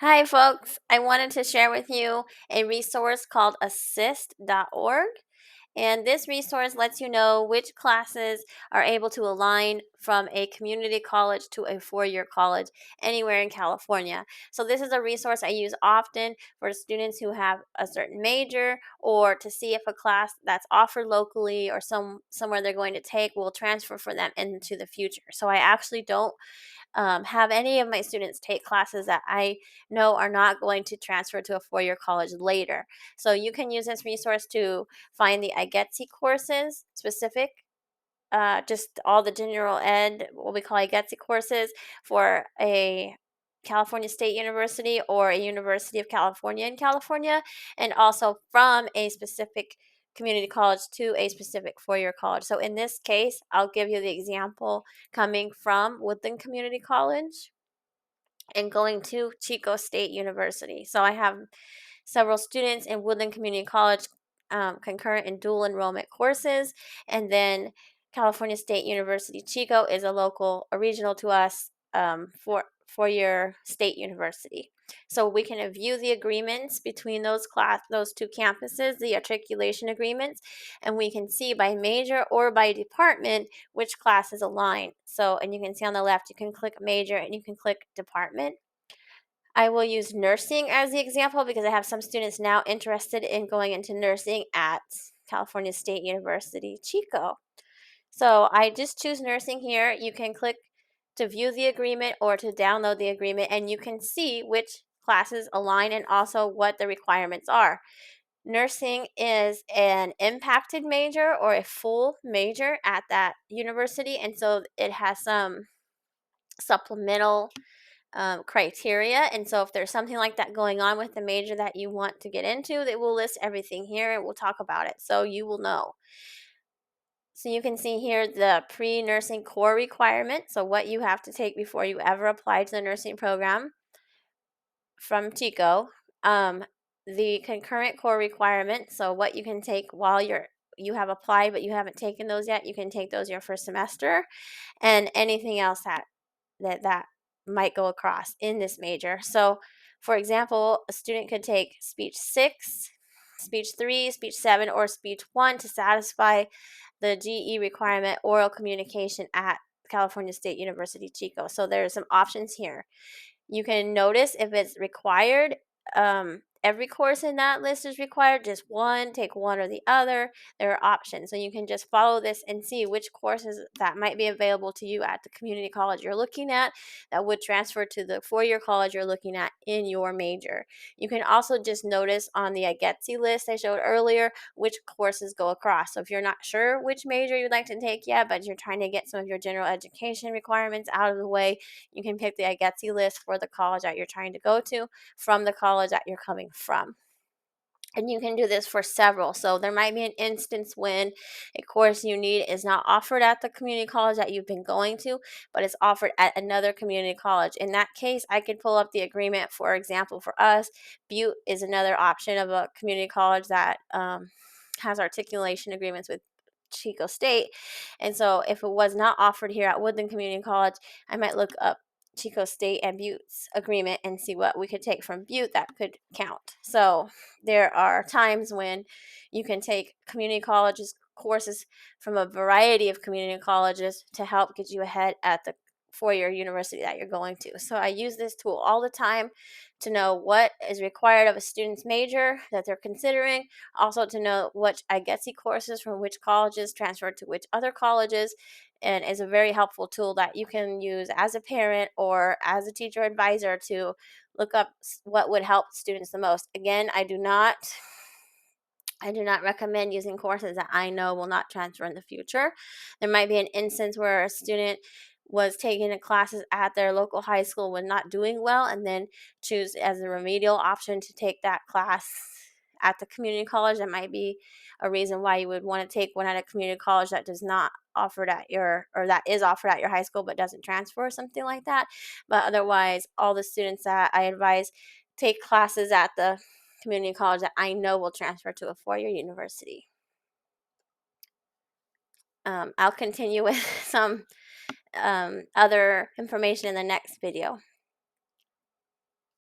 Hi, folks. I wanted to share with you a resource called assist.org. And this resource lets you know which classes are able to align from a community college to a four-year college anywhere in California. So this is a resource I use often for students who have a certain major, or to see if a class that's offered locally or somewhere they're going to take will transfer for them into the future. So I actually don't have any of my students take classes that I know are not going to transfer to a four-year college later. So you can use this resource to find the IGETC courses specific, just all the general ed, what we call IGETC courses for a California State University or a University of California in California, and also from a specific community college to a specific four-year college. So in this case, I'll give you the example coming from Woodland Community College and going to Chico State University. So I have several students in Woodland Community College concurrent and dual enrollment courses, and then California State University Chico is a regional to us for four-year state university. So we can view the agreements between those two campuses, the articulation agreements, and we can see by major or by department which classes align. So, and you can see on the left, you can click major and you can click department. I will use nursing as the example because I have some students now interested in going into nursing at California State University, Chico. So I just choose nursing here. You can click to view the agreement or to download the agreement, and you can see which classes align and also what the requirements are. Nursing is an impacted major or a full major at that university, and so it has some supplemental criteria. And so if there's something like that going on with the major that you want to get into, they will list everything here and we'll talk about it so you will know. So you can see here the pre-nursing core requirement, so what you have to take before you ever apply to the nursing program from Chico. The concurrent core requirement, so what you can take while you have applied but you haven't taken those yet, you can take those your first semester, and anything else that might go across in this major. So, for example, a student could take speech 6, speech 3, speech 7, or speech 1 to satisfy the GE requirement oral communication at California State University, Chico. So there's some options here. You can notice if it's required. Every course in that list is required, just one, take one or the other. There are options. So you can just follow this and see which courses that might be available to you at the community college you're looking at that would transfer to the four-year college you're looking at in your major. You can also just notice on the IGETC list I showed earlier which courses go across. So if you're not sure which major you'd like to take yet, but you're trying to get some of your general education requirements out of the way, you can pick the IGETC list for the college that you're trying to go to from the college that you're coming from. And you can do this for several. So there might be an instance when a course you need is not offered at the community college that you've been going to, but it's offered at another community college. In that case, I could pull up the agreement. For example, for us, Butte is another option of a community college that has articulation agreements with Chico State. And so if it was not offered here at Woodland Community College, I might look up Chico State and Butte's agreement and see what we could take from Butte that could count. So there are times when you can take community colleges courses from a variety of community colleges to help get you ahead at the four-year university that you're going to. So I use this tool all the time to know what is required of a student's major that they're considering, also to know which IGETC courses from which colleges transfer to which other colleges, and is a very helpful tool that you can use as a parent or as a teacher advisor to look up what would help students the most. Again, I do not recommend using courses that I know will not transfer in the future. There might be an instance where a student was taking classes at their local high school when not doing well, and then choose as a remedial option to take that class at the community college. That might be a reason why you would want to take one at a community college that does not offered at your, or that is offered at your high school but doesn't transfer or something like that. But otherwise, all the students that I advise take classes at the community college that I know will transfer to a four-year university. I'll continue with some other information in the next video.